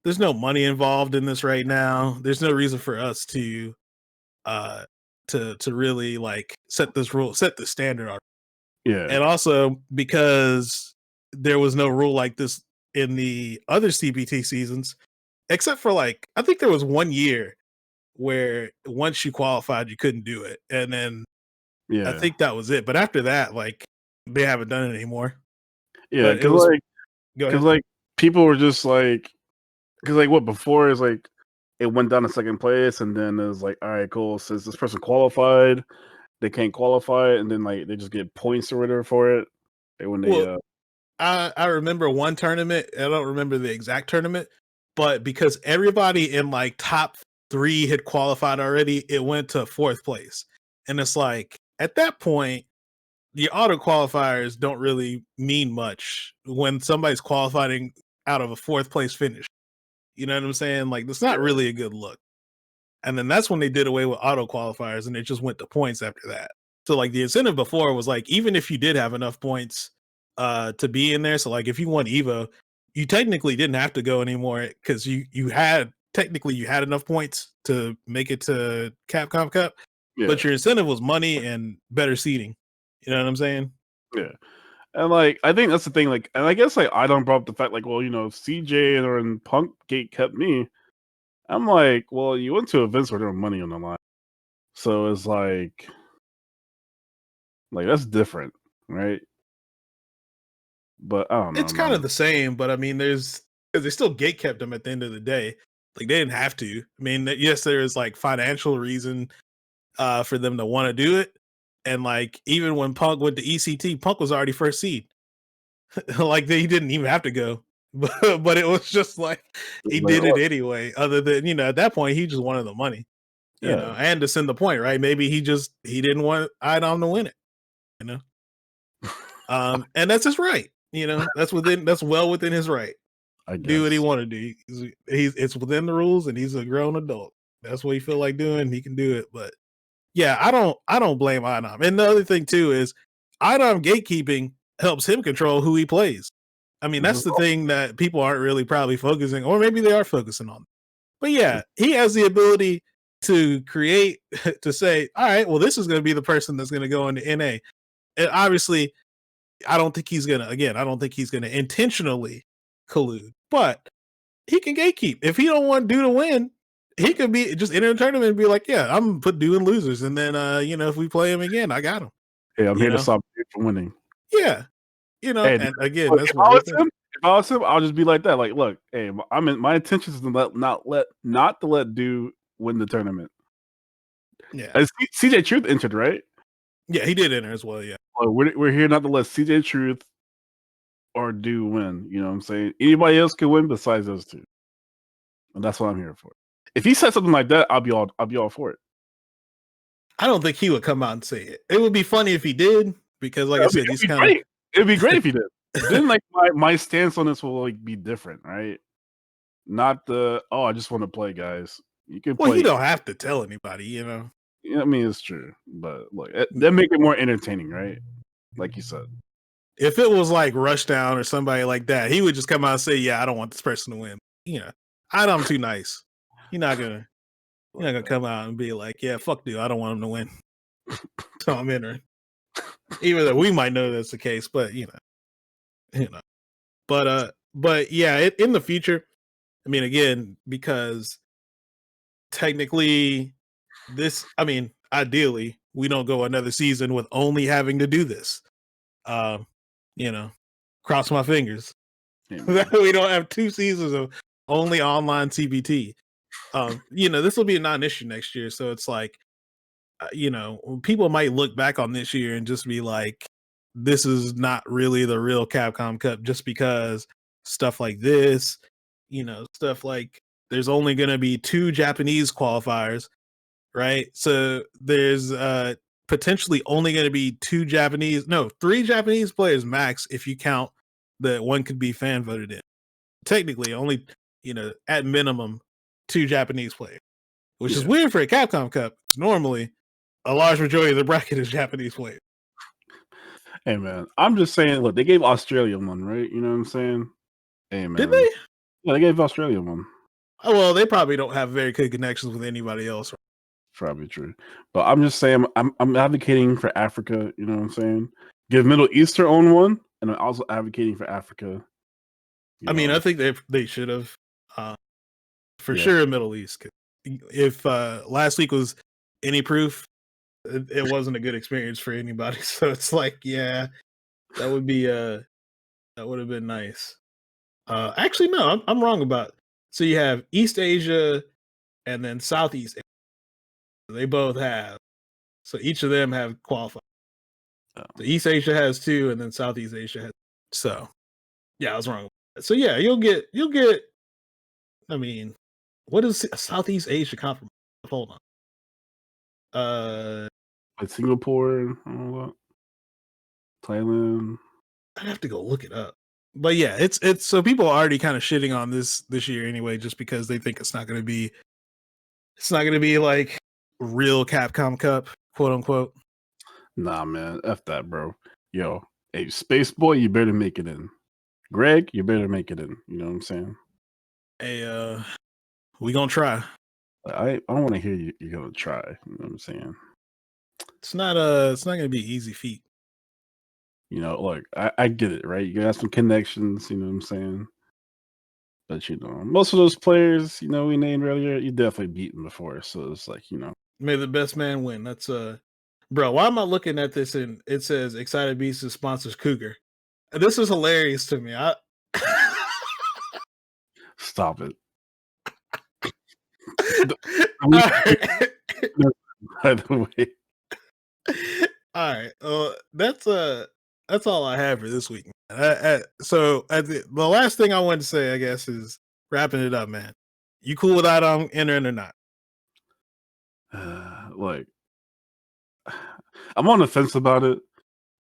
there's no money involved in this right now. There's no reason for us to really like set the standard on. Yeah. And also because there was no rule like this in the other CBT seasons, except for like, I think there was 1 year where once you qualified, you couldn't do it. And then I think that was it. But after that, like they haven't done it anymore. Yeah, because Go because ahead. like people were just like, because like what before is like it went down to second place, and then it was like, all right, cool. Since this person qualified, they can't qualify, and then like they just get points or whatever for it. And when they Well, I remember one tournament. I don't remember the exact tournament, but because everybody in like top 3 had qualified already, it went to 4th place. And it's like at that point, the auto qualifiers don't really mean much when somebody's qualifying out of a 4th place finish. You know what I'm saying? Like that's not really a good look. And then that's when they did away with auto qualifiers and it just went to points after that. So like the incentive before was like even if you did have enough points to be in there, so like if you won Evo, you technically didn't have to go anymore because you had technically you had enough points to make it to Capcom Cup, yeah, but your incentive was money and better seating. You know what I'm saying? yeah. And like I think that's the thing. Like, and I guess like I don't brought up the fact like, well, CJ or in Punk Gate kept me. I'm like, well, you went to events where there was money on the line, so it's like that's different, right? But I don't know, It's kind man. of the same, but I mean, there's because they still gate kept them at the end of the day. Like they didn't have to. I mean, yes, there is like financial reason for them to want to do it, and like even when Punk went to ECT, Punk was already first seed. Like they didn't even have to go, but it was just like he Like, did it look, anyway. Other than at that point, he just wanted the money, yeah, and to send the point, right? Maybe he didn't want Idom to win it, you know. And that's his right. That's well within his right. I Do what he guess. want to do. It's within the rules, and he's a grown adult. That's what he feel like doing. He can do it. But yeah, I don't blame Idom. And the other thing too is Idom gatekeeping helps him control who he plays. I mean, This that's is the thing that people aren't really probably focusing, or maybe they are focusing on. But yeah, he has the ability to create to say, all right, well, this is going to be the person that's going to go into NA. And obviously, I don't think he's gonna intentionally collude, but he can gatekeep. If he don't want Do to win, he could be just enter the tournament and be like, yeah, I'm gonna put Do in losers. And then if we play him again, I got him. hey, I'm You here to know? stop you from winning. Yeah. Hey, And again, look, that's if one I good was thing. him, I'll just be like that. Like, look, hey, my intention is to not to let Do win the tournament. Yeah. As CJ Truth entered, right? Yeah, he did enter as well, yeah. Like, we're here not to let CJ Truth or Do win. You know what I'm saying? Anybody else can win besides those two, and that's what I'm here for. If he said something like that, I'll be all for it. I don't think he would come out and say it. It would be funny if he did, because like I said, It'd he's be kind great. It'd be great of if he did. Then like my stance on this will like be different, right? Not the I just want to play, guys. You can well, you play. don't have to tell anybody. I mean, it's true, but look, that make it more entertaining, right? Like you said. If it was like Rushdown or somebody like that, he would just come out and say, "Yeah, I don't want this person to win." I'm too nice. You're not gonna you're not Like gonna come out and be like, "Yeah, fuck dude, I don't want him to win." So I'm entering, even though we might know that's the case, but you know. But yeah, in the future, I mean, again, because technically, ideally, we don't go another season with only having to do this. Um, you know, cross my fingers. hey That man. we don't have 2 seasons of only online CBT. This will be a non-issue next year, so it's like, people might look back on this year and just be like, "This is not really the real Capcom Cup," just because stuff like this, stuff like there's only gonna be 2 Japanese qualifiers, right? So there's potentially only gonna be 3 Japanese players max if you count that one could be fan voted in. Technically only, at minimum 2 Japanese players, which is Yeah. weird for a Capcom Cup. Normally, a large majority of the bracket is Japanese players. Hey man. I'm just saying, look, they gave Australia one, right? You know what I'm saying? Hey Did man. they? Yeah, they gave Australia one. Oh, well, they probably don't have very good connections with anybody else. Probably true. But I'm just saying I'm advocating for Africa, you know what I'm saying? Give Middle East their own one, and I'm also advocating for Africa. You I mean, I know, think they should have, uh, for yeah. sure, in Middle East. If last week was any proof, it wasn't a good experience for anybody. So it's like, yeah, that would be that would have been nice. Actually, no, I'm wrong about. So you have East Asia and then Southeast Asia. They both have. So each of them have qualified. Oh. So East Asia has 2, and then Southeast Asia has. So yeah, I was wrong. So yeah, you'll get. I mean, what is Southeast Asia conference? Hold on. Like Singapore and all that. Thailand. I'd have to go look it up. But yeah, it's so people are already kind of shitting on this year anyway, just because they think it's not going to be like real Capcom Cup, quote unquote. Nah, man, f that, bro. Yo, hey, Space Boy, you better make it in. Greg, you better make it in. You know what I'm saying? Hey, we gonna try. I don't want to hear you're gonna try. You know what I'm saying? It's not gonna be easy feat. You know, look, I get it, right? You got some connections, you know what I'm saying? But you know, most of those players, you know, we named earlier, you definitely beaten before. So it's like, you know. May the best man win. That's bro, why am I looking at this and it says Excited Beasts sponsors Cougar? This is hilarious to me. Stop it. Alright. By the way. Alright. That's all I have for this week. So the last thing I wanted to say, I guess, is wrapping it up, man. You cool with Adam entering or not? Like, I'm on the fence about it,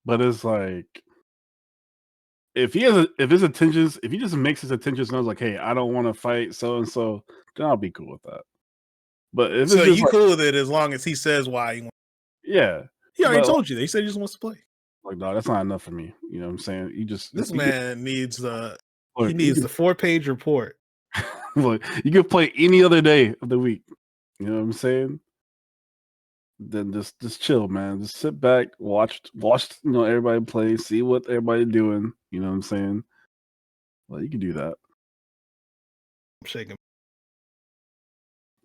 but it's like if he just makes his intentions known, like, hey, I don't want to fight so and so, then I'll be cool with that. But if So it's just you like, cool with it as long as he says why he wants. yeah, He already but told you that. He said he just wants to play. like, no, that's not enough for me. You know what I'm saying? This man needs the look, he needs the 4-page report. look, you can play any other day of the week. You know what I'm saying? Then just chill, man. Just sit back, watch, you know, everybody play, see what everybody doing. You know what I'm saying? Well, you can do that. I'm shaking.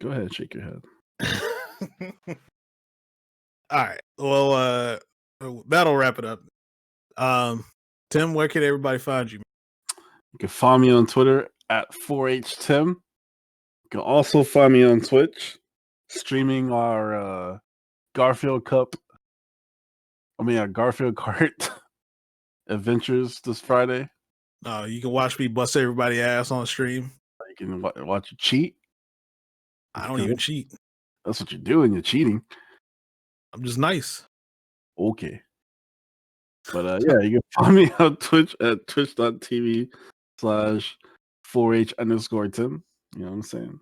Go ahead, shake your head. All right. Well, that'll wrap it up. Tim, where can everybody find you? You can find me on Twitter at 4HTim. You can also find me on Twitch, streaming our Garfield Kart adventures this Friday. You can watch me bust everybody ass on stream. You can watch you cheat. I don't even cheat. That's what you're doing. You're cheating. I'm just nice. Okay. But yeah, you can find me on Twitch at twitch.tv/4H_Tim. You know what I'm saying?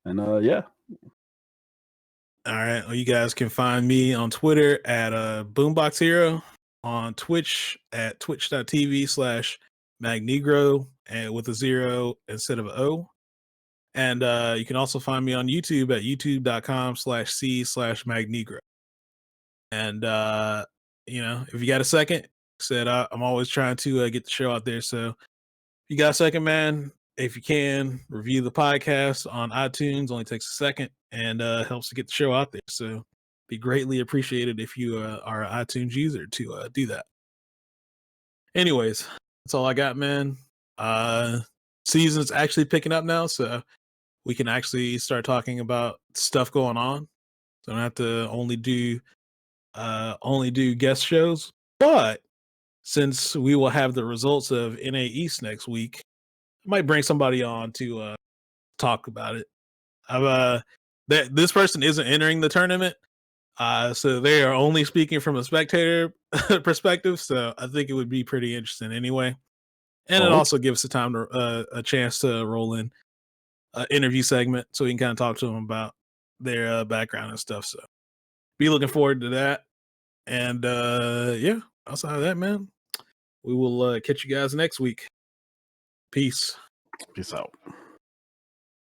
And yeah. All right. Well, you guys can find me on Twitter at Boombox Hero, on Twitch at twitch.tv/Magnegro and with a 0 instead of an O. And you can also find me on YouTube at youtube.com/C/Magnegro. And you know, if you got a second, said I'm always trying to get the show out there. So if you got a second, man, if you can review the podcast on iTunes, only takes a second and helps to get the show out there. So be greatly appreciated if you are an iTunes user to do that. Anyways, that's all I got, man. Season's actually picking up now, so we can actually start talking about stuff going on. So I don't have to only do guest shows. But since we will have the results of NA East next week, I might bring somebody on to talk about it. This person isn't entering the tournament, so they are only speaking from a spectator perspective. So I think it would be pretty interesting anyway, and it also gives us a chance to roll in an interview segment so we can kind of talk to them about their background and stuff. So be looking forward to that. And yeah, outside of that, man, we will catch you guys next week. Peace. Peace out.